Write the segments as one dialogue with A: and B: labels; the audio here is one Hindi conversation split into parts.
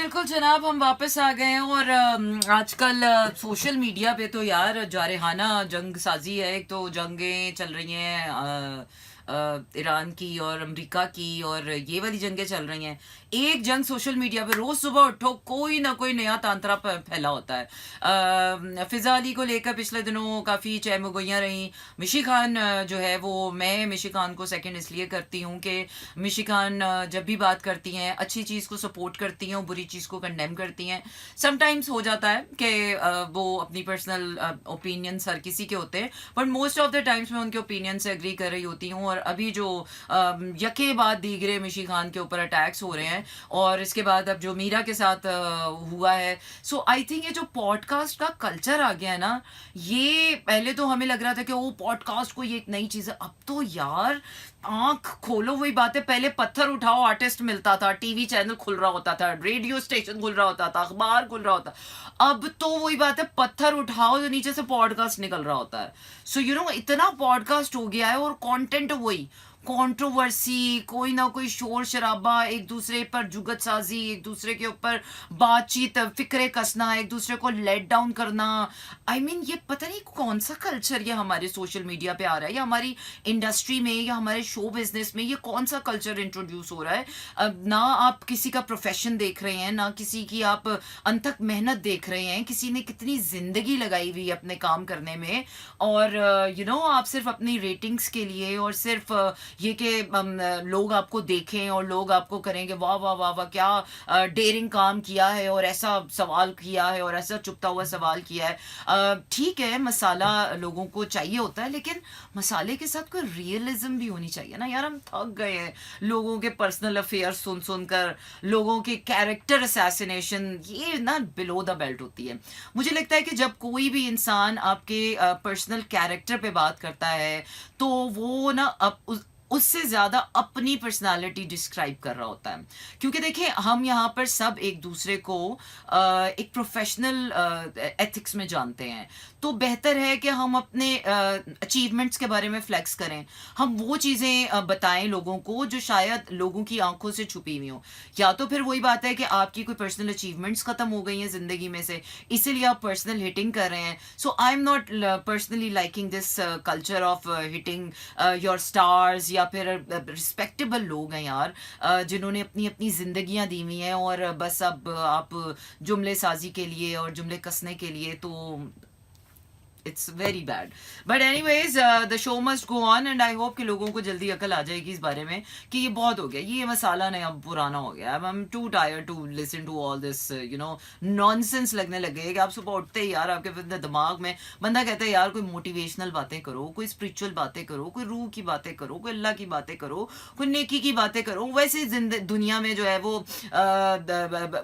A: बिल्कुल जनाब, हम वापस आ गए हैं और आजकल सोशल मीडिया पे तो यार जारहाना जंग साजी है। एक तो जंगें चल रही हैं, ईरान की और अमेरिका की, और ये वाली जंगें चल रही हैं। एक जंग सोशल मीडिया पे रोज सुबह उठो कोई ना कोई नया तांत्रा फैला होता है। फिजा अली को लेकर पिछले दिनों काफ़ी चहमुगोइयाँ रहीं। मिशी खान जो है वो, मैं मिशी खान को सेकंड इसलिए करती हूँ कि मिशी खान जब भी बात करती हैं अच्छी चीज़ को सपोर्ट करती हैं और बुरी चीज़ को कंडेम करती हैं। समटाइम्स हो जाता है कि वो अपनी पर्सनल ओपिनियंस हर किसी के होते हैं, but most of the times मैं उनके ओपिनियन से एग्री कर रही होती हूँ। और अभी जो यके बाद दीगरे मिशी खान के ऊपर अटैक्स हो रहे हैं, और इसके बाद अब जो मीरा के साथ हुआ है, सो आई थिंक ये जो पॉडकास्ट का कल्चर आ गया है ना, ये पहले तो हमें लग रहा था कि वो पॉडकास्ट को ये एक नई चीज़ है। अब तो यार आंख खोलो, वही बात है, पहले पत्थर उठाओ आर्टिस्ट मिलता था, टीवी चैनल खुल रहा होता था, रेडियो स्टेशन खुल रहा होता था, अखबार खुल रहा होता। अब तो वही बात है, पत्थर उठाओ तो नीचे से पॉडकास्ट निकल रहा होता है। सो यू नो इतना पॉडकास्ट हो गया है, और कंटेंट वही कंट्रोवर्सी, कोई ना कोई शोर शराबा, एक दूसरे पर जुगत साजी, एक दूसरे के ऊपर बातचीत, फिक्रे कसना, एक दूसरे को लेट डाउन करना। आई मीन ये पता नहीं कौन सा कल्चर ये हमारे सोशल मीडिया पे आ रहा है, या हमारी इंडस्ट्री में, या हमारे शो बिजनेस में ये कौन सा कल्चर इंट्रोड्यूस हो रहा है। अब ना आप किसी का प्रोफेशन देख रहे हैं, ना किसी की आप अनथक मेहनत देख रहे हैं, किसी ने कितनी जिंदगी लगाई हुई है अपने काम करने में, और यू नो आप सिर्फ अपनी रेटिंग्स के लिए, और सिर्फ ये कि लोग आपको देखें और लोग आपको करेंगे वाह वाह वाह वाह क्या डेयरिंग काम किया है, और ऐसा सवाल किया है, और ऐसा चुपता हुआ सवाल किया है। ठीक है, मसाला लोगों को चाहिए होता है, लेकिन मसाले के साथ कोई रियलिज्म भी होनी चाहिए ना यार। हम थक गए हैं लोगों के पर्सनल अफेयर सुन सुनकर, लोगों के कैरेक्टर असैसिनेशन, ये ना बिलो द बेल्ट होती है। मुझे लगता है कि जब कोई भी इंसान आपके पर्सनल कैरेक्टर पे बात करता है, तो वो ना उससे ज़्यादा अपनी पर्सनालिटी डिस्क्राइब कर रहा होता है। क्योंकि देखिए, हम यहाँ पर सब एक दूसरे को एक प्रोफेशनल एथिक्स में जानते हैं, तो बेहतर है कि हम अपने अचीवमेंट्स के बारे में फ्लेक्स करें। हम वो चीज़ें बताएं लोगों को जो शायद लोगों की आंखों से छुपी हुई हों। या तो फिर वही बात है कि आपकी कोई पर्सनल अचीवमेंट्स ख़त्म हो गई हैं ज़िंदगी में से, इसीलिए आप पर्सनल हिटिंग कर रहे हैं। So I am not personally liking this culture of hitting your stars, या फिर रिस्पेक्टेबल लोग हैं यार, जिन्होंने अपनी अपनी ज़िंदगियां दी हुई हैं, और बस अब आप जुमले साजी के लिए और जुमले कसने के लिए, तो it's very bad. But any ways the show must go on, and I hope कि लोगों को जल्दी अकल आ जाएगी इस बारे में कि ये बहुत हो गया, ये मसाला नहीं, अब पुराना हो गया। I am too tired to listen to all this you know nonsense. लगने लगे कि आप सुबह उठते ही यार आपके दिमाग में बंदा कहता है यार कोई मोटिवेशनल बातें करो, कोई स्पिरिचुअल बातें करो, कोई रूह की बातें करो, कोई अल्लाह की बातें करो, कोई नेकी की बातें करो। वैसे दुनिया में जो है वो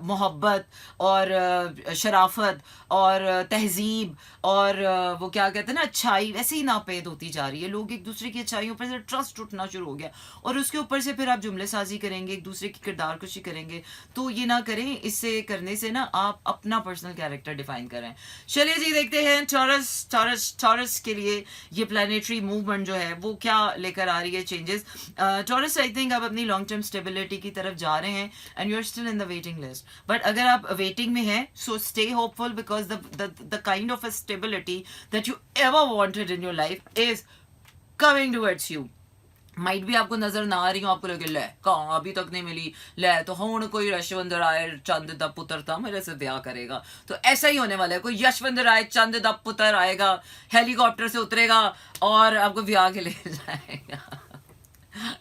A: मोहब्बत और शराफत और तहजीब और वो क्या कहते हैं ना, अच्छाई, वैसे ही नापेद होती जा रही है। लोग एक दूसरे की अच्छाइयों पर से ट्रस्ट उठना शुरू हो गया, और उसके ऊपर से फिर आप जुमले साजी करेंगे, एक दूसरे की किरदार कशी करेंगे। तो ये ना करें, इससे करने से ना आप अपना पर्सनल कैरेक्टर डिफाइन करें। चलिए जी, देखते हैं टॉरस के लिए ये प्लानिटरी मूवमेंट जो है वो क्या लेकर आ रही है चेंजेस। टॉरस, आई थिंक आप अपनी लॉन्ग टर्म स्टेबिलिटी की तरफ जा रहे हैं, and you are still in the waiting list. But अगर आप वेटिंग में हैं, so stay hopeful, because the kind of a stability that you ever wanted in your life is coming towards you. Might भी आपको नजर ना आ रही हो, आपको लगे ले कहाँ अभी तक नहीं मिली, ले तो हूं कोई यशवंत राय चंद दा पुत्र था मेरे से ब्याह करेगा। तो ऐसा ही होने वाला है, कोई यशवंत राय चंद दा पुत्र आएगा, हेलीकॉप्टर से उतरेगा और आपको ब्याह के ले जाएगा।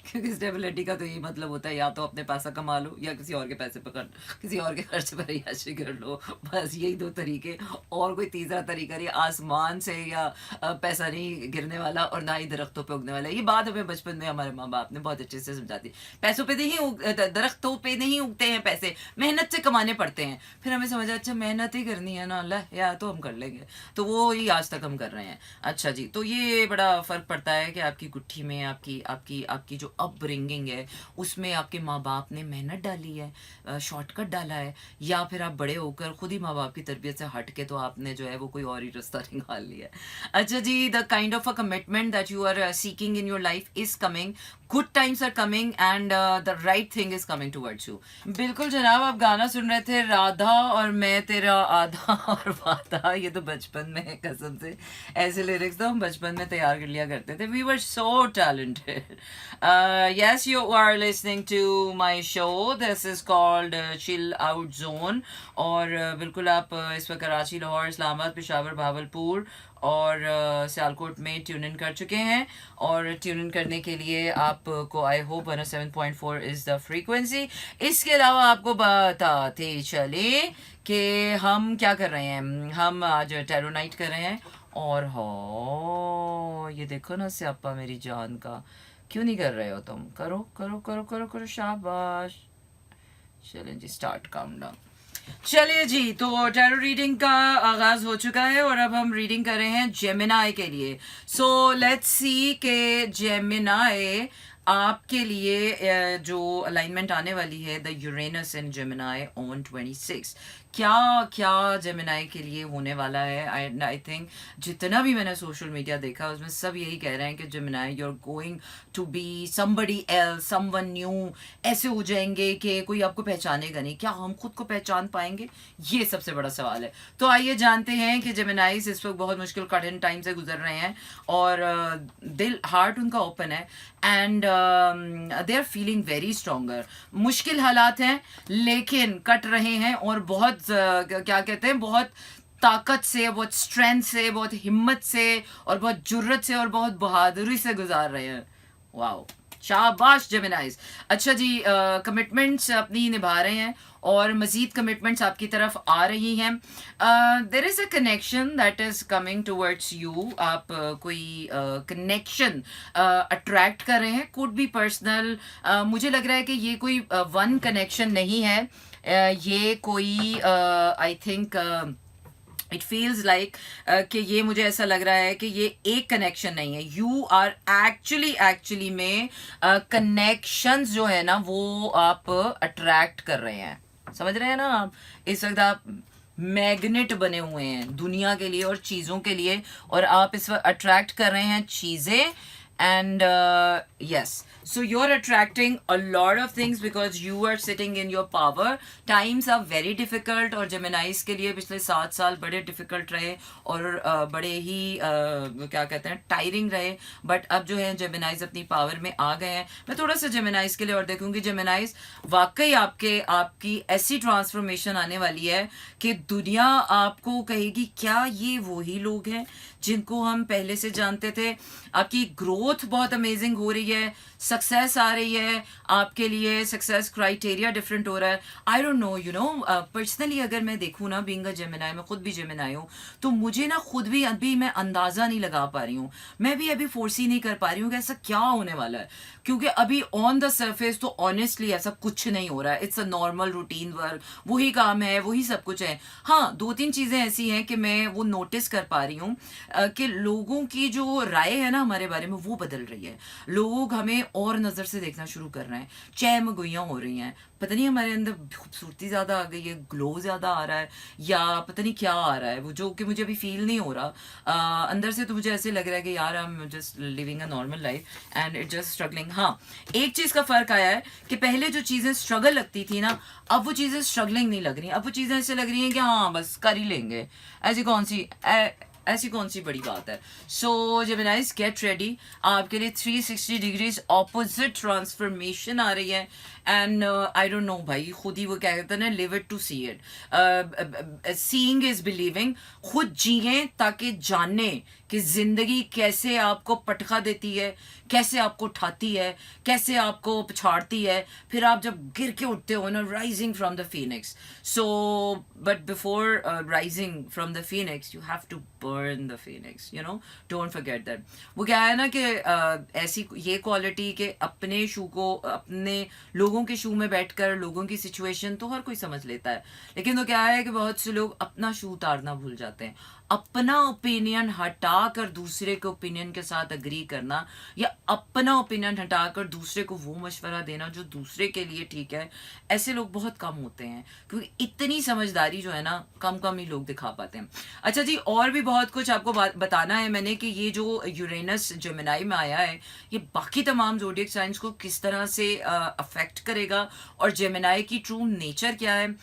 A: क्योंकि स्टेबिलिटी का तो यही मतलब होता है, या तो अपने पैसा कमा लो, या किसी और के पैसे पर किसी और के खर्च पर याशी कर लो। बस यही दो तरीके, और कोई तीसरा तरीका नहीं। आसमान से या पैसा नहीं गिरने वाला, और ना ही दरख्तों पे उगने वाला। ये बात हमें बचपन में हमारे माँ बाप ने बहुत अच्छे से समझा दी। पैसों पे नहीं दरख्तों पे नहीं उगते हैं पैसे, मेहनत से कमाने पड़ते हैं। फिर हमें समझा अच्छा मेहनत ही करनी है ना, अल्लाह या तो हम कर लेंगे। तो वो ही आज तक हम कर रहे हैं। अच्छा जी, तो ये बड़ा फ़र्क पड़ता है कि आपकी गुट्ठी में आपकी आपकी आपकी जो अपब्रिंगिंग है उसमें आपके माँ बाप ने मेहनत डाली है, शॉर्टकट डाला है, या फिर आप बड़े होकर खुद ही माँ बाप की तरबियत से हट के तो आपने जो है वो कोई और ही रास्ता निकाल लिया है। अच्छा जी, the kind of a commitment that you are seeking in your life is coming, good times are coming and the right thing is coming towards you. बिल्कुल जनाब, आप गाना सुन रहे थे राधा और मैं तेरा आधा और वादा। ये तो बचपन में कसम से ऐसे लिरिक्स तो हम बचपन में तैयार कर लिया करते थे। We were so talented. Yes, you are listening to my show, this is called chill out zone. और बिल्कुल आप इस वक्त कराची, लाहौर, इस्लामाबाद, पेशावर, भावलपुर और सियालकोट में ट्यून इन कर चुके हैं। और ट्यून इन करने के लिए आपको I hope 107.4 is the frequency. इसके अलावा आपको बताते चले कि हम क्या कर रहे हैं। हम आज टैरो नाइट कर रहे हैं। और हो ये देखो ना स्यापा मेरी जान का, क्यों नहीं कर रहे हो तुम? करो करो करो करो करो, शाबाश। चलें जी, स्टार्ट काउंटडाउन। चलिए जी, तो टैरो रीडिंग का आगाज हो चुका है और अब हम रीडिंग कर रहे हैं जेमिनाई के लिए। सो लेट्स सी के जेमिनाई आपके लिए जो अलाइनमेंट आने वाली है, the Uranus in Gemini on 26, क्या क्या जेमिनाई के लिए होने वाला है। आई थिंक जितना भी मैंने सोशल मीडिया देखा उसमें सब यही कह रहे हैं कि Gemini you are going to be somebody else, someone new. ऐसे हो जाएंगे कि कोई आपको पहचानेगा नहीं। क्या हम खुद को पहचान पाएंगे? ये सबसे बड़ा सवाल है। तो आइए जानते हैं कि जेमिनाइज इस वक्त बहुत मुश्किल कठिन टाइम से गुजर रहे हैं और दिल हार्ट उनका ओपन है and they are feeling very stronger. मुश्किल हालात हैं लेकिन कट रहे हैं और बहुत क्या कहते हैं, बहुत ताकत से, बहुत स्ट्रेंथ से, बहुत हिम्मत से और बहुत जुर्रत से और बहुत बहादुरी से गुजार रहे हैं। वाओ, शाबाश जेमिनाइज। अच्छा जी, कमिटमेंट्स अपनी निभा रहे हैं और मज़ीद कमिटमेंट्स आपकी तरफ आ रही हैं। There is a connection that is coming towards you. आप कोई कनेक्शन अट्रैक्ट कर रहे हैं, कुड बी पर्सनल। मुझे लग रहा है कि ये कोई वन कनेक्शन नहीं है। ये कोई I think it feels like कि ये मुझे ऐसा लग रहा है कि ये एक कनेक्शन नहीं है। यू आर एक्चुअली में कनेक्शंस जो है ना वो आप अट्रैक्ट कर रहे हैं। समझ रहे हैं ना आप? इस वक्त आप मैग्नेट बने हुए हैं दुनिया के लिए और चीज़ों के लिए, और आप इस वक्त अट्रैक्ट कर रहे हैं चीज़ें। And yes, so you're attracting a lot of things because you are sitting in your power. Times are very difficult और Geminis के लिए पिछले 7 साल बड़े difficult रहे और बड़े ही क्या कहते हैं टायरिंग रहे। बट अब जो है Geminis अपनी पावर में आ गए हैं। मैं थोड़ा सा Geminis के लिए और देखूंगी। Geminis वाकई आपकी ऐसी ट्रांसफॉर्मेशन आने वाली है कि दुनिया आपको कहेगी क्या ये वही लोग हैं जिनको हम पहले से जानते थे। आपकी ग्रोथ बहुत अमेजिंग हो रही है, सक्सेस आ रही है आपके लिए, सक्सेस क्राइटेरिया डिफरेंट हो रहा है। I don't know, you know, personally अगर मैं देखूँ ना, बीइंग अ जेमिनाई, मैं खुद भी जेमिनाई हूँ, तो मुझे ना खुद भी अभी मैं अंदाज़ा नहीं लगा पा रही हूँ। मैं भी अभी फोर्सी नहीं कर पा रही हूँ कि ऐसा क्या होने वाला है, क्योंकि अभी ऑन द सरफेस तो ऑनेस्टली ऐसा कुछ नहीं हो रहा है। It's a normal routine work, वही काम है, वही सब कुछ है। हाँ, 2-3 चीज़ें ऐसी हैं कि मैं वो नोटिस कर पा रही हूँ कि लोगों की जो राय है ना हमारे बारे में वो बदल रही है। लोग हमें और नज़र से देखना शुरू कर रहे हैं, चहमगोइयाँ हो रही हैं। पता नहीं हमारे अंदर खूबसूरती ज़्यादा आ गई है, ग्लो ज़्यादा आ रहा है, या पता नहीं क्या आ रहा है, वो जो कि मुझे अभी फील नहीं हो रहा। अंदर से तो मुझे ऐसे लग रहा है कि यार I am just living a normal life and it just struggling. हाँ, एक चीज़ का फ़र्क आया है कि पहले जो चीज़ें स्ट्रगल लगती थी ना, अब वो चीज़ें स्ट्रगलिंग नहीं लग रही। अब वो चीज़ें ऐसे लग रही हैं कि हाँ बस कर ही लेंगे, ऐसी कौन सी बड़ी बात है। सो जेमिनाइज गेट रेडी, आपके लिए 360 डिग्रीज ऑपोजिट ट्रांसफॉर्मेशन आ रही है। एंड आई डोंट नो भाई, खुद ही वो क्या कहते हैं ना, live it to see it. Seeing is believing. खुद जिए ताकि जाने कि जिंदगी कैसे आपको पटखा देती है, कैसे आपको उठाती है, कैसे आपको पछाड़ती है, फिर आप जब गिर के उठते हो ना, rising from the phoenix. So but before rising from the phoenix you have to burn burn the phoenix, you know, don't forget that. वो क्या है ना कि ऐसी ये क्वालिटी के अपने शू को, अपने लोगों के शू में बैठकर लोगों की सिचुएशन तो हर कोई समझ लेता है, लेकिन तो क्या है कि बहुत से लोग अपना शू उतारना भूल जाते हैं। अपना ओपिनियन हटाकर दूसरे के ओपिनियन के साथ अग्री करना, या अपना ओपिनियन हटाकर दूसरे को वो मशवरा देना जो दूसरे के लिए ठीक है, ऐसे लोग बहुत कम होते हैं, क्योंकि इतनी समझदारी जो है ना कम कम ही लोग दिखा पाते हैं। अच्छा जी, और भी बहुत कुछ आपको बताना है मैंने कि ये जो यूरेनस जेमिनी में आया है, ये बाकी तमाम ज़ोडिएक साइंस को किस तरह से अफेक्ट करेगा, और जेमिनी की ट्रू नेचर क्या है,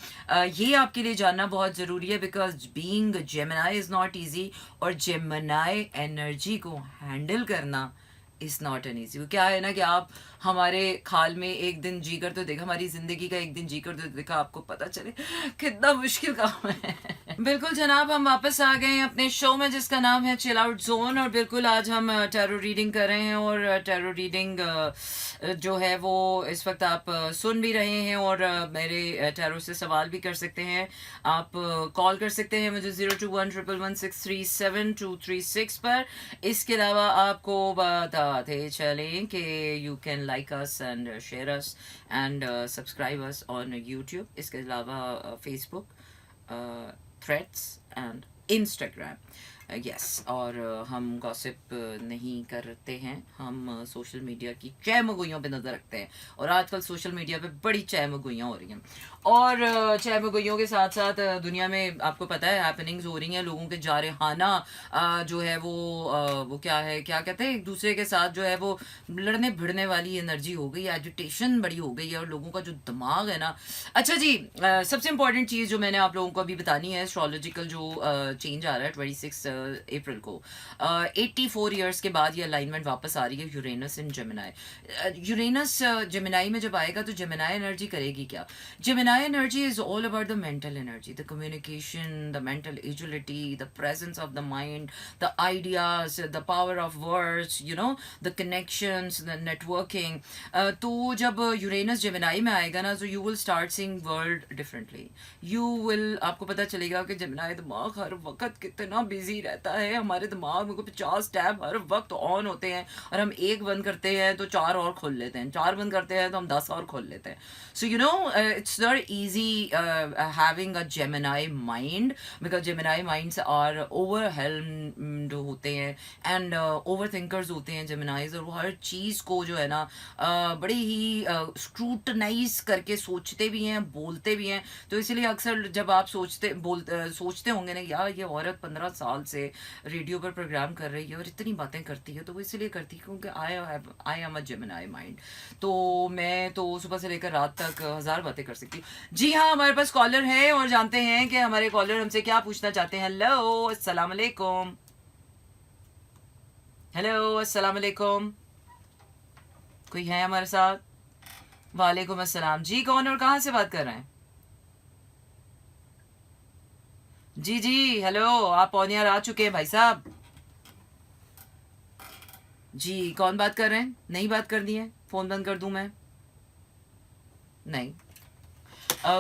A: ये आपके लिए जानना बहुत ज़रूरी है, because being Gemini is not easy, और जेमिनी एनर्जी को हैंडल करना इज़ नॉट एन ईजी। क्या है ना कि आप हमारे खाल में एक दिन जी कर तो देखा, हमारी ज़िंदगी का एक दिन जी कर तो देखा, आपको पता चले कितना मुश्किल काम है। बिल्कुल जनाब, हम वापस आ गए हैं अपने शो में जिसका नाम है चिल आउट जोन, और बिल्कुल आज हम टैरो रीडिंग कर रहे हैं, और टैरो रीडिंग जो है वो इस वक्त आप सुन भी रहे हैं, और मेरे टैरो से सवाल भी कर सकते हैं। आप कॉल कर सकते हैं मुझे 021111637236 पर। इसके अलावा आपको बताते चलें कि you can like us and share us and subscribe us on YouTube. इसके अलावा Facebook, threads and Instagram, yes. और हम गॉसिप नहीं करते हैं, हम सोशल मीडिया की चहमगोइयों पे नज़र रखते हैं, और आजकल सोशल मीडिया पे बड़ी चहमगोइयाँ हो रही हैं, और चहमगोइयों के साथ साथ दुनिया में आपको पता है हैपनिंग्स हो रही हैं, लोगों के जारहाना जो है वो क्या है, क्या कहते हैं, एक दूसरे के साथ जो है वो लड़ने भिड़ने वाली एनर्जी हो गई, एजुटेशन बड़ी हो गई है, और लोगों का जो दिमाग है ना। अच्छा जी, सबसे इंपॉर्टेंट चीज़ जो मैंने आप लोगों को अभी बतानी है, एस्ट्रोलॉजिकल जो चेंज आ रहा है 26 अप्रैल को, 84 ईयर्स के बाद ये अलाइनमेंट वापस आ रही है यूरेनस इन जेमिनी। यूरेनस जेमिनी में जब आएगा तो जेमिनी एनर्जी करेगी क्या? Gemini energy is all about the mental energy, the communication, the mental agility, the presence of the mind, the ideas, the power of words, you know, the connections, the networking. तो जब यूरेनस जेमिनी में आएगा ना, so you will start seeing world differently. You will, आपको पता चलेगा कि जेमिनी दिमाग हर वक्त कितना बिजी रहता है। हमारे दिमाग में को 50 टैब हर वक्त ऑन होते हैं, और हम एक बंद करते हैं तो 4 और खोल लेते हैं, 4 बंद करते हैं तो हम 10 और खोल लेते हैं। So you know, it's not easy having a Gemini mind, because Gemini minds are overwhelmed होते हैं, and overthinkers होते हैं Geminis, और वो हर चीज़ को जो है ना बड़े ही स्क्रूटनाइज करके सोचते भी हैं, बोलते भी हैं। तो इसलिए अक्सर जब आप सोचते होंगे ना, यार ये औरत 15 साल से रेडियो पर प्रोग्राम कर रही है और इतनी बातें करती है, तो वो इसलिए करती है क्योंकि I am a Gemini mind. तो मैं तो सुबह से लेकर रात तक 1000 बातें कर सकती हूँ। जी हाँ, हमारे पास कॉलर है, और जानते हैं कि हमारे कॉलर हमसे क्या पूछना चाहते हैं। हेलो, अस्सलाम वालेकुम। हेलो, अस्सलाम वालेकुम। कोई है हमारे साथ? वालेकुम अस्सलाम जी, कौन और कहाँ से बात कर रहे हैं? जी जी, हेलो, आप ऑन एयर आ चुके हैं भाई साहब। जी, कौन बात कर रहे हैं? नहीं बात करनी है, फोन बंद कर दूं मैं? नहीं,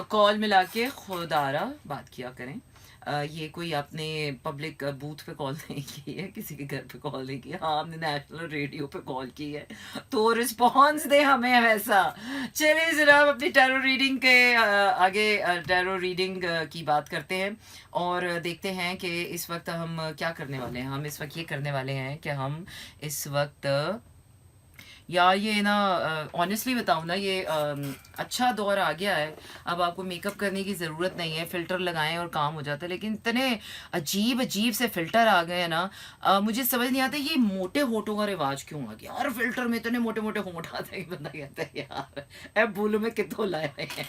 A: कॉल मिला के खुदारा बात किया करें। ये कोई आपने पब्लिक बूथ पे कॉल नहीं की है, किसी के घर पे कॉल नहीं की है, हाँ हमने नेशनल रेडियो पे कॉल की है, तो रिस्पॉन्स दे हमें वैसा। चलिए जनाब, अपनी टैरो रीडिंग के आगे टैरो रीडिंग की बात करते हैं, और देखते हैं कि इस वक्त हम क्या करने वाले हैं। हम इस वक्त ये करने वाले हैं कि हम इस वक्त, यार ये ना ऑनेस्टली बताऊँ ना, ये अच्छा दौर आ गया है, अब आपको मेकअप करने की ज़रूरत नहीं है, फ़िल्टर लगाएं और काम हो जाता है। लेकिन इतने अजीब अजीब से फ़िल्टर आ गए हैं ना, मुझे समझ नहीं आता ये मोटे होठों का रिवाज क्यों आ गया। यार फ़िल्टर में इतने मोटे मोटे होंठ आते हैं, बंदा कहता है यार ए बुल में कितों लाए हैं,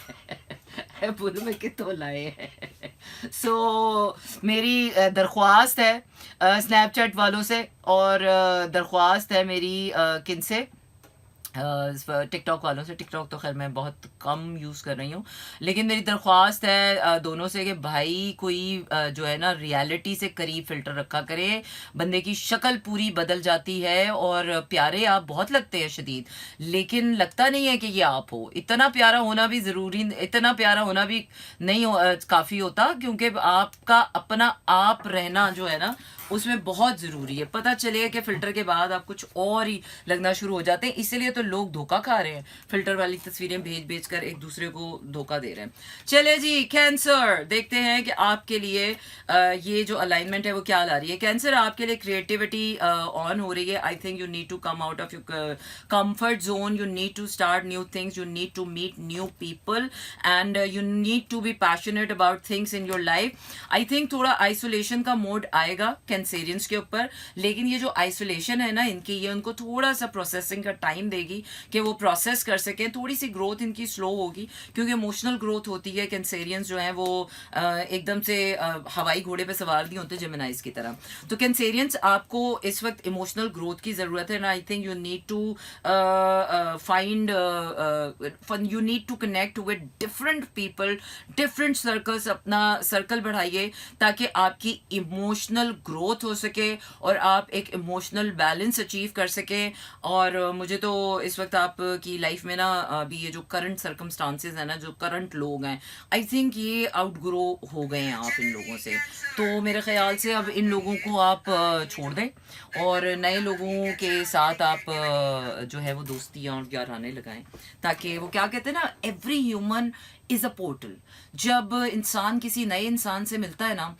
A: ए बुल में कितों लाए हैं। सो मेरी दरख्वास्त है स्नैपचैट वालों से, और दरख्वास्त है मेरी किन से, टिकटॉक वालों से। टिकटॉक तो खैर मैं बहुत कम यूज़ कर रही हूँ, लेकिन मेरी दरख्वास्त है दोनों से कि भाई कोई जो है ना रियलिटी से करीब फ़िल्टर रखा करे। बंदे की शक्ल पूरी बदल जाती है, और प्यारे आप बहुत लगते हैं शदीद, लेकिन लगता नहीं है कि ये आप हो। इतना प्यारा होना भी ज़रूरी, इतना प्यारा होना भी नहीं काफ़ी होता, क्योंकि आपका अपना आप रहना जो है ना उसमें बहुत ज़रूरी है। पता चलेगा कि फ़िल्टर के बाद आप कुछ और ही लगना शुरू हो जाते हैं, इसीलिए तो लोग धोखा खा रहे हैं, फ़िल्टर वाली तस्वीरें भेज भेज कर एक दूसरे को धोखा दे रहे हैं। चलिए जी, कैंसर देखते हैं कि आपके लिए ये जो अलाइनमेंट है वो क्या ला रही है। कैंसर, आपके लिए क्रिएटिविटी ऑन हो रही है। I think you need to come out of your comfort zone, you need to start new things, you need to meet new people and you need to be passionate about things in your life. I think थोड़ा आइसोलेशन का मोड आएगा कैंसेरियंस के ऊपर, लेकिन ये जो आइसोलेशन है ना इनकी, ये उनको थोड़ा सा प्रोसेसिंग का टाइम देगी कि वो प्रोसेस कर सकें। थोड़ी सी ग्रोथ इनकी स्लो होगी क्योंकि इमोशनल ग्रोथ होती है। कैंसेरियंस जो है वो एकदम से हवाई घोड़े पे सवार नहीं होते जेमिनाइज की तरह। तो कैंसेरियंस, आपको इस वक्त इमोशनल ग्रोथ की ज़रूरत है ना। I think you need to find, you need to connect with different people, different circles. अपना सर्कल बढ़ाइए ताकि आपकी इमोशनल ग्रोथ हो सके और आप एक इमोशनल बैलेंस अचीव कर सकें। और मुझे तो इस वक्त आपकी लाइफ में ना अभी ये जो करंट सर्कमस्टांसेस हैं ना, जो करंट लोग हैं, आई थिंक ये आउटग्रो हो गए हैं आप इन लोगों से। तो मेरे ख्याल से अब इन लोगों को आप छोड़ दें और नए लोगों के साथ आप जो है वो दोस्तियाँ और याराने लगाएं, ताकि वो क्या कहते हैं ना, every human is a portal. जब इंसान किसी नए इंसान से मिलता है ना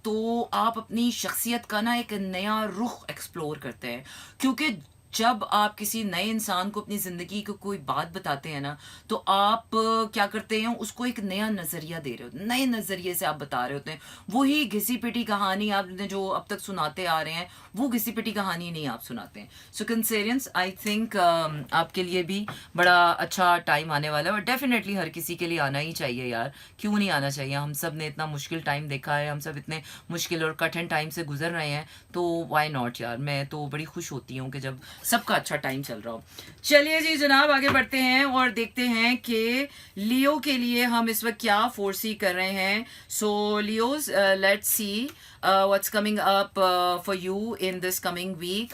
A: तो आप अपनी शख्सियत का ना एक नया रुख एक्सप्लोर करते हैं। क्योंकि जब आप किसी नए इंसान को अपनी ज़िंदगी को कोई बात बताते हैं ना, तो आप क्या करते हैं, उसको एक नया नज़रिया दे रहे होते हैं, नए नज़रिए से आप बता रहे होते हैं। वही घिसी पिटी कहानी आपने जो अब तक सुनाते आ रहे हैं, वो घिसी पिटी कहानी नहीं आप सुनाते हैं। सो कैंसेरियंस, आई थिंक आपके लिए भी बड़ा अच्छा टाइम आने वाला है और डेफिनेटली हर किसी के लिए आना ही चाहिए यार। क्यों नहीं आना चाहिए? हम सब ने इतना मुश्किल टाइम देखा है, हम सब इतने मुश्किल और कठिन टाइम से गुजर रहे हैं, तो वाई नॉट यार। मैं तो बड़ी खुश होती हूँ कि जब सबका अच्छा टाइम चल रहा हो। चलिए जी जनाब, आगे बढ़ते हैं और देखते हैं कि लियो के लिए हम इस वक्त क्या फोर्सी कर रहे हैं। So Leos, let's see what's coming up for you in this coming week.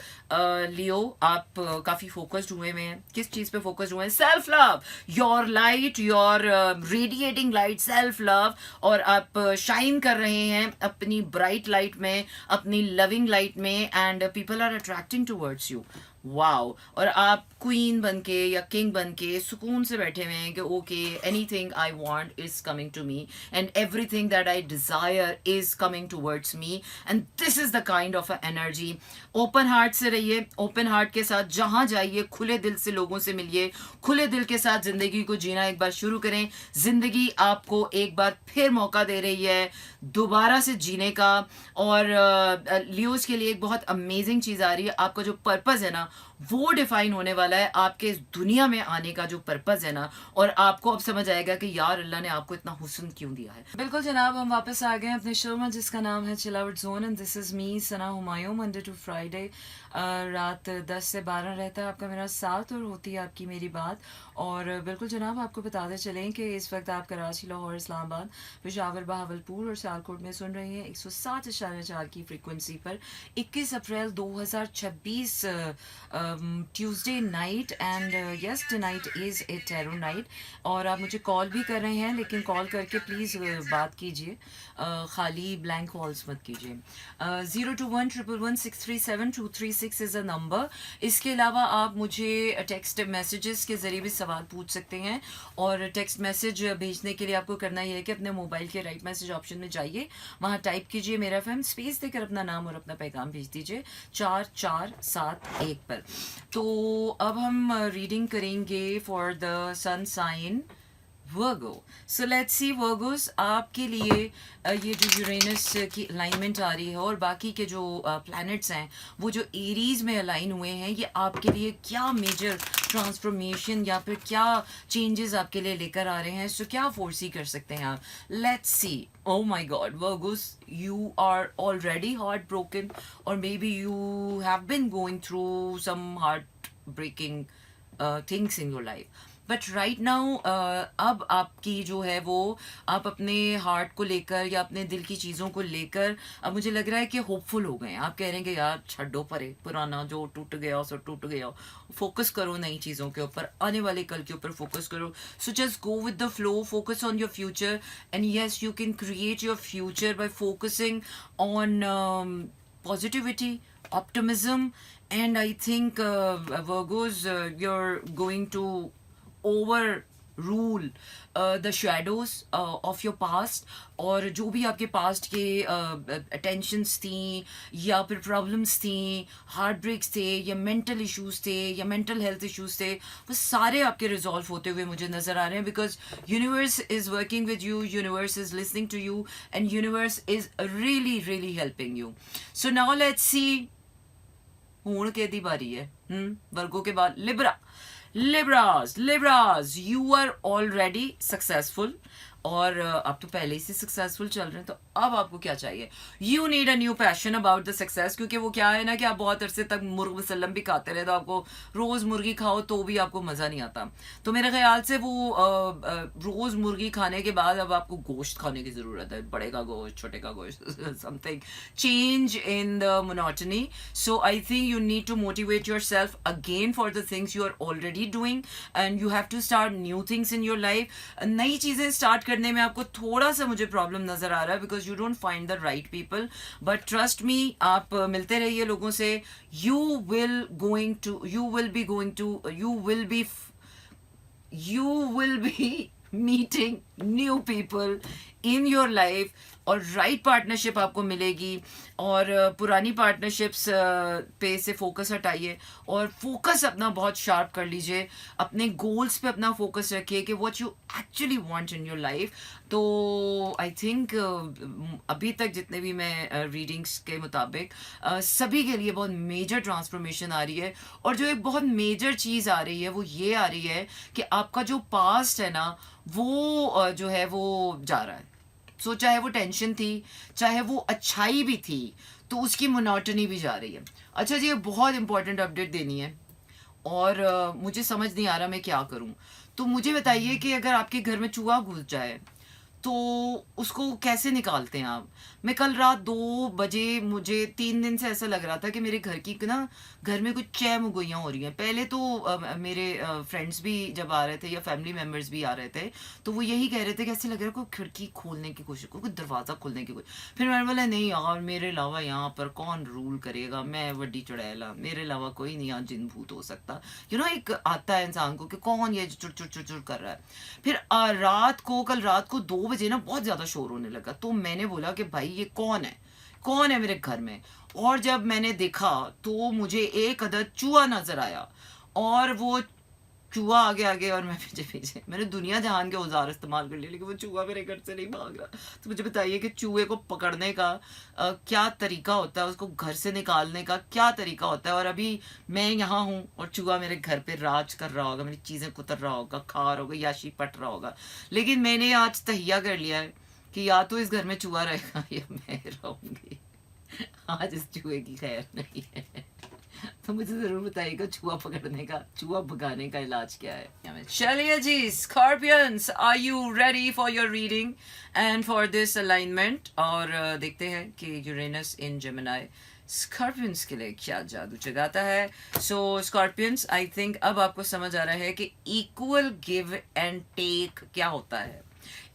A: Leo, आप काफ़ी फोकस्ड हुए हैं। किस चीज़ पे फोकस्ड हुए हैं? Self love, your light, your radiating light, self love. और आप शाइन कर रहे हैं अपनी ब्राइट लाइट में, अपनी लविंग लाइट में, and people are attracting towards you. Wow! और आप क्वीन बन के या किंग बन के सुकून से बैठे हुए हैं कि okay, anything I want is coming to me and everything that I desire is coming towards me, and this is the kind of a energy. Open heart से रहिए, ओपन हार्ट के साथ जहाँ जाइए खुले दिल से लोगों से मिलिए, खुले दिल के साथ ज़िंदगी को जीना एक बार शुरू करें। ज़िंदगी आपको एक बार फिर मौका दे रही है दोबारा से जीने का। और लियोज के लिए एक बहुत अमेजिंग चीज़ आ रही है। आपका जो पर्पज़ है ना वो डिफाइन होने वाला है, आपके इस दुनिया में आने का जो पर्पज़ है ना, और आपको अब समझ आएगा कि यार अल्लाह ने आपको इतना हुस्न क्यों दिया है। बिल्कुल जनाब, हम वापस आ गए अपने शो में जिसका नाम है chill out zone, and this is me Sana Humayun. Monday to Friday रात 10 से 12 रहता है आपका मेरा साथ और होती है आपकी मेरी बात। और बिल्कुल जनाब, आपको बताते चलें कि इस वक्त आप कराची, लाहौर, इस्लामाबाद, पेशावर, बहावलपुर और सियालकोट में सुन रहे हैं 107.4 की फ्रीक्वेंसी पर 21 April 2026 Tuesday night. And yes, tonight is a tarot night. और आप मुझे कॉल भी कर रहे हैं, लेकिन कॉल करके प्लीज़ बात कीजिए, खाली ब्लैंक कॉल्स मत कीजिए। 02111637236 इज़ अ नंबर। इसके अलावा आप मुझे टेक्स्ट मैसेजेस के ज़रिए भी सवाल पूछ सकते हैं। और टेक्स्ट मैसेज भेजने के लिए आपको करना ये है कि अपने मोबाइल के राइट मैसेज ऑप्शन में जाइए, वहाँ टाइप कीजिए मेरा FM, स्पेस देकर अपना नाम और अपना पैगाम भेज दीजिए 4471 पर। तो अब हम रीडिंग करेंगे for the sun sign Virgo. So let's see Virgos, आपके लिए ये जो यूरेनस की अलाइनमेंट आ रही है और बाकी के जो प्लैनेट्स हैं वो जो एरीज में अलाइन हुए हैं, ये आपके लिए क्या मेजर ट्रांसफॉर्मेशन या फिर क्या चेंजेस आपके लिए लेकर आ रहे हैं। सो क्या फोर्सी कर सकते हैं आप? Let's see. Oh my God Virgo's, you are already heartbroken, or maybe you have been going through some heartbreaking things in your life. But right now अब आपकी जो है वो, आप अपने हार्ट को लेकर या अपने दिल की चीज़ों को लेकर अब मुझे लग रहा है कि होपफुल हो गए हैं। आप कह रहे हैं कि यार छड्डो परे, पुराना जो टूट गया सो टूट गया, फोकस करो नई चीज़ों के ऊपर, आने वाले कल के ऊपर फोकस करो। So just go with the flow, focus on your future, and yes you can create your future bye focusing on positivity, optimism, and I think Virgos, you're going to overrule the shadows of your past. और जो भी आपके पास्ट के टेंशन्स थी या फिर प्रॉब्लम्स थी, हार्ट ब्रेक्स थे या मेंटल इश्यूज थे या मेंटल हेल्थ इश्यूज थे, वो सारे आपके रिजॉल्व होते हुए मुझे नज़र आ रहे हैं, because universe is working with you, universe is listening to you, and universe is really really helping you. So now let's see हूं कहती बारी है वर्गो के बाद Libra. Libras you are already successful, और आप तो पहले ही से सक्सेसफुल चल रहे हैं, तो अब आपको क्या चाहिए? You need a new passion about the success, क्योंकि वो क्या है ना कि आप बहुत अरसे तक मुर्ग मुसल्लम भी खाते रहे, तो आपको रोज़ मुर्गी खाओ तो भी आपको मज़ा नहीं आता. तो मेरे ख्याल से वो रोज़ मुर्गी खाने के बाद अब आपको गोश्त खाने की ज़रूरत है, बड़े का गोश्त, छोटे का गोश्त, something change in the monotony. So I think you need to motivate your self again for the things you are already doing, and you have to start new things in your life. नई चीज़ें स्टार्ट करने में आपको थोड़ा सा मुझे प्रॉब्लम नजर आ रहा है, because you don't find the right people, but trust me, आप मिलते रहिए लोगों से. You will be meeting new people in your life, और राइट पार्टनरशिप आपको मिलेगी. और पुरानी पार्टनरशिप्स पे से फोकस हटाइए और फोकस अपना बहुत शार्प कर लीजिए, अपने गोल्स पे अपना फोकस रखिए कि what you actually want in your life. तो आई थिंक अभी तक जितने भी मैं रीडिंग्स के मुताबिक सभी के लिए बहुत मेजर ट्रांसफॉर्मेशन आ रही है, और जो एक बहुत मेजर चीज़ आ रही है वो ये आ रही है कि आपका जो पास्ट है ना, वो जो है वो जा रहा है. सो चाहे वो टेंशन थी, चाहे वो अच्छाई भी थी, तो उसकी मोनोटनी भी जा रही है. अच्छा जी, ये बहुत इंपॉर्टेंट अपडेट देनी है, और मुझे समझ नहीं आ रहा मैं क्या करूं. तो मुझे बताइए कि अगर आपके घर में चूहा घुस जाए तो उसको कैसे निकालते हैं आप? मैं कल रात 2 बजे, मुझे 3 दिन से ऐसा लग रहा था कि मेरे घर की ना, घर में कुछ चह मुगैयाँ हो रही हैं. पहले तो मेरे फ्रेंड्स भी जब आ रहे थे या फैमिली मेम्बर्स भी आ रहे थे, तो वो यही कह रहे थे कि ऐसे लग रहा है कोई खिड़की खोलने की कोशिश, कोई दरवाज़ा खोलने की कोशिश. फिर मैंने बोला नहीं यार, मेरे अलावा यहाँ पर कौन रूल करेगा, मैं वड्डी चुड़ैला, मेरे अलावा कोई नहीं यहाँ जिन भूत हो सकता. एक आता है इंसान को कि कौन ये चुड़ चुड़ चुड़ चुड़ कर रहा है. फिर कल रात को 2 बजे ना बहुत ज़्यादा शोर होने लगा. तो मैंने बोला कि भाई ये कौन है मेरे घर में. और जब मैंने देखा तो मुझे एक अदद चूहा नजर आया, और वो चूहा आगे आगे और मैं पीछे पीछे. मैंने दुनिया जहान के औजार इस्तेमाल कर लिए, लेकिन वो चूहा मेरे घर से नहीं भाग रहा. तो मुझे बताइए कि चूहे को पकड़ने का क्या तरीका होता है, उसको घर से निकालने का क्या तरीका होता है. और अभी मैं यहाँ हूँ और चूहा मेरे घर पे राज कर रहा होगा, मेरी चीज़ें कुतर रहा होगा, खा रहा होगा, याशी पट रहा होगा. लेकिन मैंने आज तहिया कर लिया है कि या तो इस घर में चूहा रहेगा या मैं रहूँगी. आज इस चूहे की खैर नहीं है. तो मुझे जरूर बताइएगा चूहा पकड़ने का, चूहा भगाने का इलाज क्या है. चलिए जी, Scorpions, are you ready for your reading and for this alignment? और देखते हैं कि यूरेनस इन जेमिनी स्कॉर्पियंस के लिए क्या जादू जगाता है. सो स्कॉर्पियंस, आई थिंक अब आपको समझ आ रहा है कि इक्वल गिव एंड टेक क्या होता है,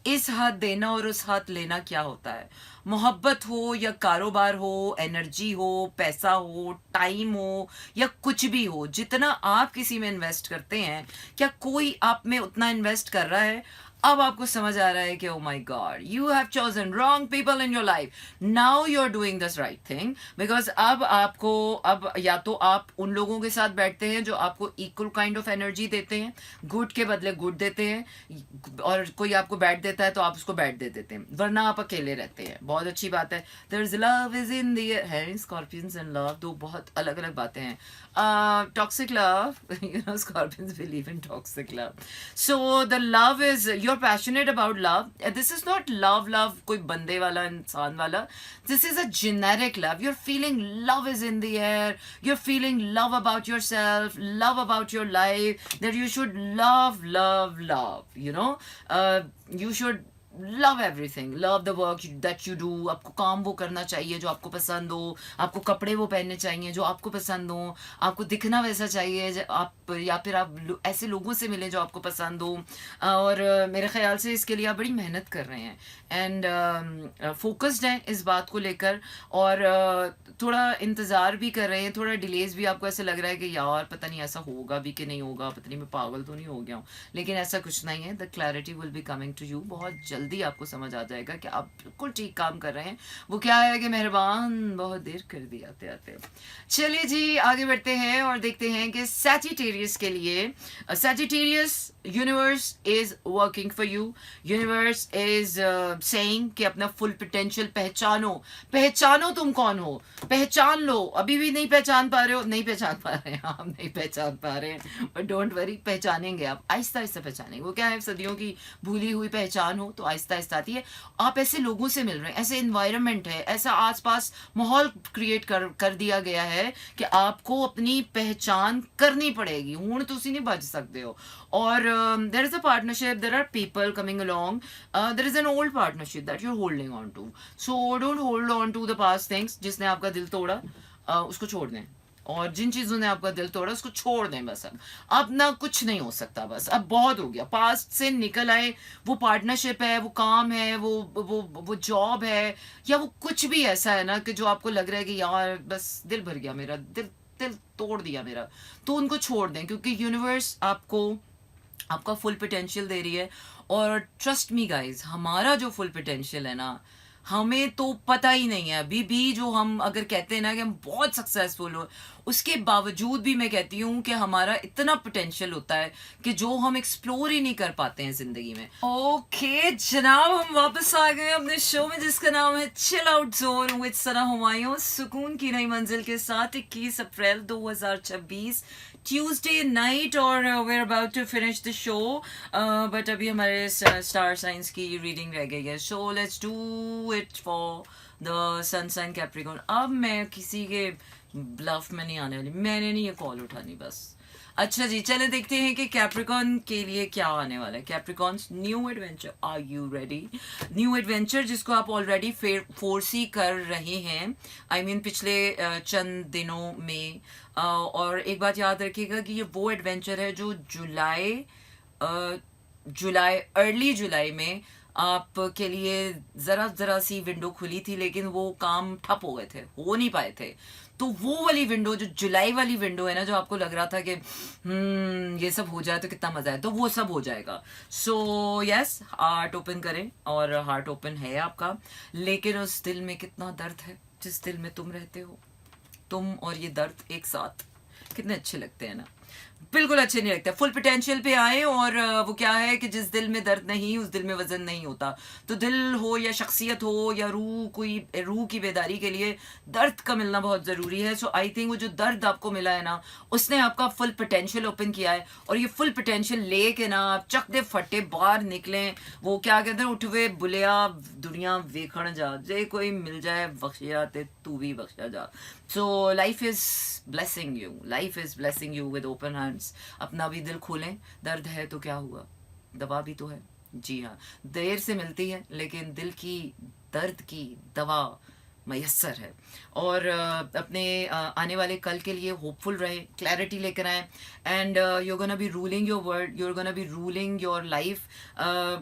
A: इस हाथ देना और उस हाथ लेना क्या होता है. मोहब्बत हो या कारोबार हो, एनर्जी हो, पैसा हो, टाइम हो या कुछ भी हो, जितना आप किसी में इन्वेस्ट करते हैं, क्या कोई आप में उतना इन्वेस्ट कर रहा है? अब आपको समझ आ रहा है कि oh my God, you have chosen wrong people in your life. Now you are doing this right thing, because अब या तो आप उन लोगों के साथ बैठते हैं जो आपको इक्वल काइंड ऑफ एनर्जी देते हैं, गुड के बदले गुड देते हैं, और कोई आपको बैड देता है तो आप उसको बैड दे देते हैं, वरना आप अकेले रहते हैं. बहुत अच्छी बात है. There is love is in the air. Scorpions and love दो बहुत अलग अलग बातें हैं. Toxic love, Scorpions believe in toxic love. So the love is, you're passionate about love. This is not love कोई बंदे वाला, इंसान वाला. This is a generic love. You're feeling love is in the air. You're feeling love about yourself, love about your life, that you should love. You should love everything, love the work that you do. आपको काम वो करना चाहिए जो आपको पसंद हो, आपको कपड़े वो पहनने चाहिए जो आपको पसंद हो, आपको दिखना वैसा चाहिए आप, या फिर आप ऐसे लोगों से मिले जो आपको पसंद हो। और मेरे ख्याल से इसके लिए आप बड़ी मेहनत कर रहे हैं एंड फोकस्ड हैं इस बात को लेकर, और थोड़ा इंतज़ार भी कर रहे हैं, थोड़ा डिलेज भी। आपको ऐसे लग रहा है कि यार पता नहीं ऐसा होगा भी कि नहीं होगा, पता नहीं मैं पागल तो नहीं हो गया हूँ, लेकिन ऐसा कुछ नहीं है। The clarity will be coming to you. बहुत जल्दी आपको समझ आ जाएगा कि आप बिल्कुल ठीक काम कर रहे हैं। वो क्या है कि मेहरबान बहुत देर कर दी आते आते। चलिए जी आगे बढ़ते हैं और देखते हैं कि सैजिटेरियस के लिए, Sagittarius universe is working for you. Universe is saying कि अपना फुल पोटेंशियल पहचानो। पहचानो तुम कौन हो, पहचान लो। अभी भी नहीं पहचान पा रहे हो, नहीं पहचान पा रहे हैं आप, नहीं पहचान पा रहे हैं, बट डोंट वरी, पहचानेंगे आप, आहिस्ता आहिस्ता पहचानेंगे। वो क्या है, सदियों की भूली हुई पहचान हो तो आहिस्ता आहिस्ता आती है। आप ऐसे लोगों से मिल रहे हैं, ऐसे इन्वायरमेंट है, ऐसा आसपास माहौल क्रिएट कर दिया गया है कि आपको अपनी पहचान करनी पड़ेगी। हूं तुसी नहीं बच सकते हो। और there is a partnership, there are people coming along, there is an old partnership that you are holding on to. So don't hold on to the past things. जिसने आपका दिल तोड़ा उसको छोड़ दें, और जिन चीज़ों ने आपका दिल तोड़ा उसको छोड़ दें बस। अब ना कुछ नहीं हो सकता, बस अब बहुत हो गया। पास्ट से निकल आए। वो पार्टनरशिप है, वो काम है, वो जॉब है, या वो कुछ भी ऐसा है ना कि जो आपको लग रहा है कि यार बस दिल भर गया मेरा, दिल दिल तोड़ दिया मेरा, तो उनको छोड़ दें, क्योंकि यूनिवर्स आपको आपका फुल पोटेंशियल दे रही है। और ट्रस्ट मी गाइज, हमारा जो फुल पोटेंशियल है ना, हमें तो पता ही नहीं है अभी भी। जो हम अगर कहते हैं ना कि हम बहुत सक्सेसफुल हो, उसके बावजूद भी मैं कहती हूँ कि हमारा इतना पोटेंशियल होता है कि जो हम एक्सप्लोर ही नहीं कर पाते हैं जिंदगी में। ओके जनाब, हम वापस आ गए अपने शो में जिसका नाम है chill out zone with Sana Humayun, सुकून की नई मंजिल के साथ। 21 अप्रैल 2026 ट्यूसडे नाइट, और we are about to finish the show, but अभी हमारे स्टार साइंस की रीडिंग रह गई है। So let's do it for the sun sign Capricorn. अब मैं किसी के ब्लफ में नहीं आने वाली, मैंने नहीं ये कॉल उठानी बस। अच्छा जी, चले देखते हैं कि कैप्रिकॉन के लिए क्या आने वाला है। Capricorns new adventure, are you ready? New adventure जिसको आप ऑलरेडी फोर्सी कर रहे हैं, आई मीन पिछले चंद दिनों में। और एक बात याद रखिएगा कि ये वो एडवेंचर है जो अर्ली जुलाई में आपके लिए जरा सी विंडो खुली थी, लेकिन वो काम ठप हो गए थे, हो नहीं पाए थे। तो वो वाली विंडो, जो जुलाई वाली विंडो है ना, जो आपको लग रहा था कि ये सब हो जाए तो कितना मजा है, तो वो सब हो जाएगा। सो यस, हार्ट ओपन करें, और हार्ट ओपन है आपका, लेकिन उस दिल में कितना दर्द है जिस दिल में तुम रहते हो। तुम और ये दर्द एक साथ कितने अच्छे लगते हैं ना, बिल्कुल अच्छे नहीं लगते। फुल पोटेंशियल पे आए, और वो क्या है कि जिस दिल में दर्द नहीं उस दिल में वजन नहीं होता। तो दिल हो या शख्सियत हो या रूह की बेदारी के लिए दर्द का मिलना बहुत ज़रूरी है। सो आई थिंक वो जो दर्द आपको मिला है ना, उसने आपका फुल पोटेंशियल ओपन किया है, और ये फुल पोटेंशियल ले के ना आप चक दे फटे बाहर निकलें। वो क्या कहते हैं, उठवे बुलिया दुनिया वेखण जा, जे कोई मिल जाए बख्शिया ते तू भी बख्शा जा। So life is blessing you, life is blessing you with open hands. अपना भी दिल खोलें। दर्द है तो क्या हुआ, दवा भी तो है। जी हाँ, देर से मिलती है, लेकिन दिल की दर्द की दवा मैसर है। और अपने आने वाले कल के लिए होपफुल रहे, क्लैरिटी लेकर आए, and you gonna be ruling your world, you gonna be ruling your life.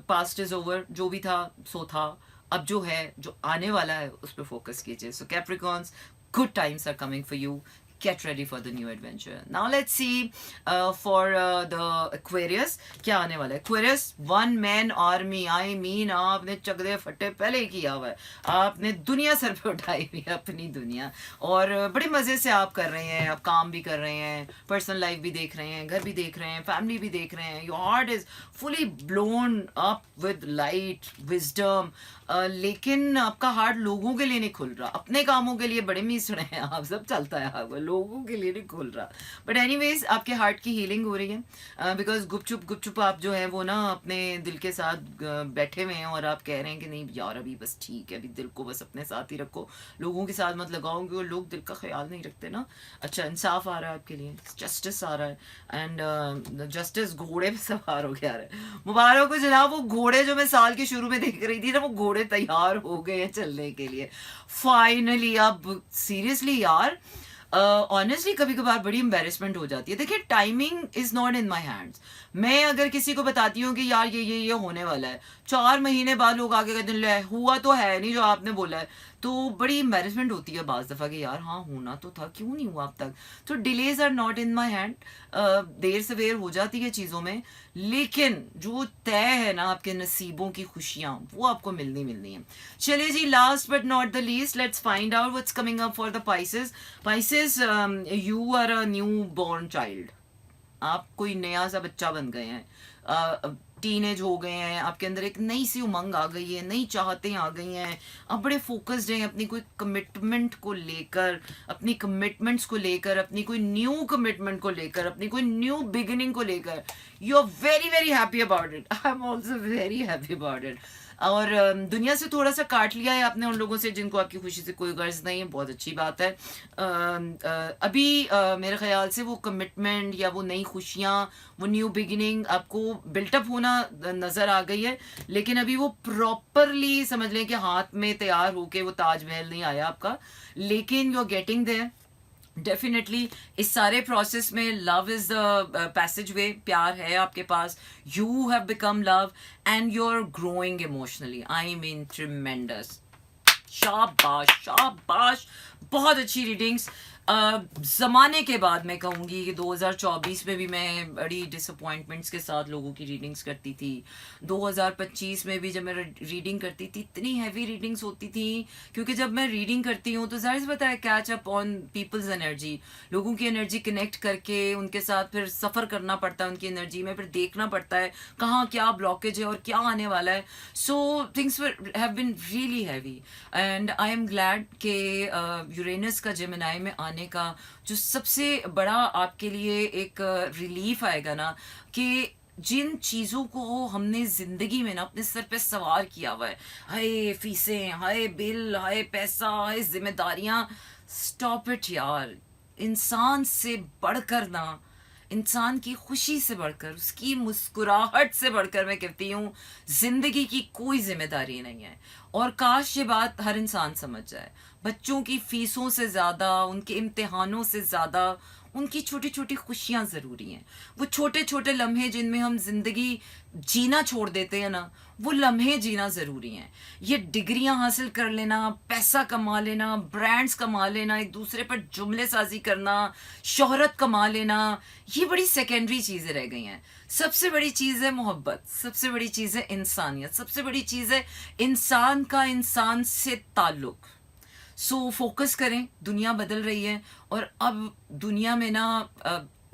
A: Past is over, जो भी था सो था, अब जो है, जो आने वाला है, उस पर फोकस कीजिए। सो Capricorns, good times are coming for you. Get ready for the new adventure. Now let's see for the Aquarius. क्या आने वाला है Aquarius? One man army. I mean आपने चकदे फटे पहले ही किया हुआ है, आपने दुनिया सर पे उठाई हुई है, अपनी दुनिया, और बड़े मज़े से आप कर रहे हैं। आप काम भी कर रहे हैं, पर्सनल लाइफ भी देख रहे हैं, घर भी देख रहे हैं, फैमिली भी देख रहे हैं। Your heart is fully blown up with light, wisdom. लेकिन आपका हार्ट लोगों के लिए नहीं खुल रहा, अपने कामों के लिए बड़े मिसड़े हैं आप, सब चलता है आपको, लोगों के लिए नहीं खुल रहा। बट एनीवेज आपके हार्ट की हीलिंग हो रही है, बिकॉज गुपचुप गुपचुप आप जो है वो ना अपने दिल के साथ बैठे हुए हैं और आप कह रहे हैं कि नहीं यार अभी बस ठीक है, अभी दिल को बस अपने साथ ही रखो, लोगों के साथ मत लगाओ क्योंकि लोग दिल का ख्याल नहीं रखते ना। अच्छा इंसाफ आ रहा है आपके लिए, जस्टिस आ रहा है, एंड जस्टिस घोड़े पे सवार हो गया है। मुबारक हो जनाब, वो घोड़े जो मैं साल के शुरू में देख रही थी ना, वो घोड़े तैयार हो गए हैं चलने के लिए फाइनली। अब सीरियसली यार ऑनेस्टली कभी कभार बड़ी एम्बेरसमेंट हो जाती है। देखिए timing is not in my hands. मैं अगर किसी को बताती हूँ कि यार ये होने वाला है, 4 महीने बाद लोग आगे कहते हैं हुआ तो है नहीं जो आपने बोला है, तो बड़ी एम्बेरसमेंट होती है बाज दफ़ा कि यार हाँ होना तो था, क्यों नहीं हुआ अब तक। तो delays are not in my hand, देर सवेर हो जाती है चीज़ों में, लेकिन जो तय है ना आपके नसीबों की खुशियाँ वो आपको मिलनी मिलनी है। चलिए जी, last but not the least let's find out what's coming up for the Pisces. Pisces, you are a newborn child, आप कोई नया सा बच्चा बन गए हैं, टीनेज हो गए हैं, आपके अंदर एक नई सी उमंग आ गई है, नई चाहतें आ गई हैं, आप बड़े फोकस्ड हैं अपनी कोई कमिटमेंट को लेकर, अपनी कमिटमेंट्स को लेकर, अपनी कोई न्यू कमिटमेंट को लेकर, अपनी कोई न्यू बिगिनिंग को लेकर। You are very very happy about it, I am also very happy about it. और दुनिया से थोड़ा सा काट लिया है आपने उन लोगों से जिनको आपकी खुशी से कोई गर्ज नहीं है, बहुत अच्छी बात है। अभी मेरे ख्याल से वो कमिटमेंट या वो नई खुशियाँ, वो न्यू बिगिनिंग आपको बिल्टअप होना नज़र आ गई है, लेकिन अभी वो प्रॉपरली समझ लें कि हाथ में तैयार होके वो ताजमहल नहीं आया आपका, लेकिन you are getting there definitely. इस सारे प्रोसेस में love is the passageway, प्यार है आपके पास, you have become love and you are growing emotionally, I mean tremendous. शाबाश शाबाश, बहुत अच्छी रीडिंग्स। ज़माने के बाद मैं कहूँगी कि 2024 में भी मैं बड़ी डिसअपॉइंटमेंट्स के साथ लोगों की रीडिंग्स करती थी। 2025 में भी जब मैं रीडिंग करती थी इतनी हैवी रीडिंग्स होती थी, क्योंकि जब मैं रीडिंग करती हूँ तो जाहिर सी बात है catch up on people's energy, लोगों की एनर्जी कनेक्ट करके उनके साथ फिर सफ़र करना पड़ता है उनकी एनर्जी में, फिर देखना पड़ता है कहाँ क्या ब्लॉकेज है और क्या आने वाला है। So things have been really heavy and I am glad कि यूरेनस का जेमिनी में आने का जो सबसे बड़ा आपके लिए एक रिलीफ आएगा ना, कि जिन चीज़ों को हमने ज़िंदगी में ना अपने सर पे सवार किया हुआ है, हाय फीसें, हाय बिल, हाय पैसा, हाय जिम्मेदारियाँ, स्टॉप इट यार। इंसान से बढ़कर ना, इंसान की खुशी से बढ़कर, उसकी मुस्कुराहट से बढ़कर मैं कहती हूँ ज़िंदगी की कोई जिम्मेदारी नहीं है। और काश ये बात हर इंसान समझ जाए, बच्चों की फीसों से ज़्यादा, उनके इम्तिहानों से ज़्यादा उनकी छोटी छोटी खुशियाँ ज़रूरी हैं। वो छोटे छोटे लम्हे जिनमें हम ज़िंदगी जीना छोड़ देते हैं ना, वो लम्हे जीना ज़रूरी हैं। ये डिग्रियां हासिल कर लेना, पैसा कमा लेना, ब्रांड्स कमा लेना, एक दूसरे पर जुमले साजी करना, शोहरत कमा लेना, ये बड़ी सेकेंडरी चीज़ें रह गई हैं। सबसे बड़ी चीज़ है मोहब्बत, सबसे बड़ी चीज़ है इंसानियत, सबसे बड़ी चीज़ है इंसान का इंसान से ताल्लुक़। सो फोकस करें, दुनिया बदल रही है और अब दुनिया में ना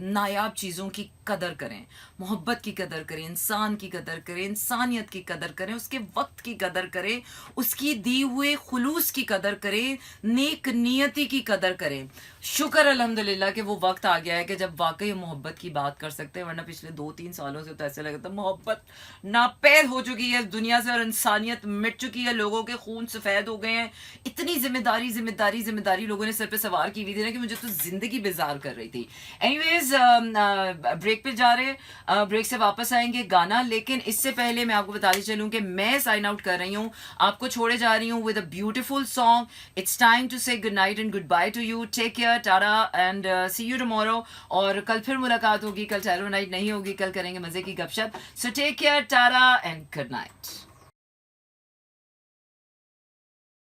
A: नायाब चीज़ों की कदर करें, मोहब्बत की कदर करें, इंसान की कदर करें, इंसानियत की कदर करें, उसके वक्त की कदर करें, उसकी दी हुए खुलूस की कदर करें, नेक नियति की कदर करें। शुक्र अल्हम्दुलिल्लाह कि वो वक्त आ गया है कि जब वाकई मोहब्बत की बात कर सकते हैं, वरना पिछले 2-3 सालों से तो ऐसे लगता है मोहब्बत नापैद हो चुकी है दुनिया से और इंसानियत मिट चुकी है, लोगों के खून सफ़ेद हो गए हैं। इतनी जिम्मेदारी जिम्मेदारी जिम्मेदारी लोगों ने सर पे सवार की हुई थी ना कि मुझे तो ज़िंदगी बेजार कर रही थी। एनीवेज ब्रेक पे जा रहे हैं, ब्रेक से वापस आएंगे गाना, लेकिन इससे पहले मैं आपको बताती चलूं कि मैं साइन आउट कर रही हूं, आपको छोड़े जा रही हूं with a beautiful song. It's time to say good night and goodbye to you, take care, tata and see you tomorrow. और कल फिर मुलाकात होगी, कल टैरो नाइट नहीं होगी, कल करेंगे मजे की गपशप। So take care, tata and good night.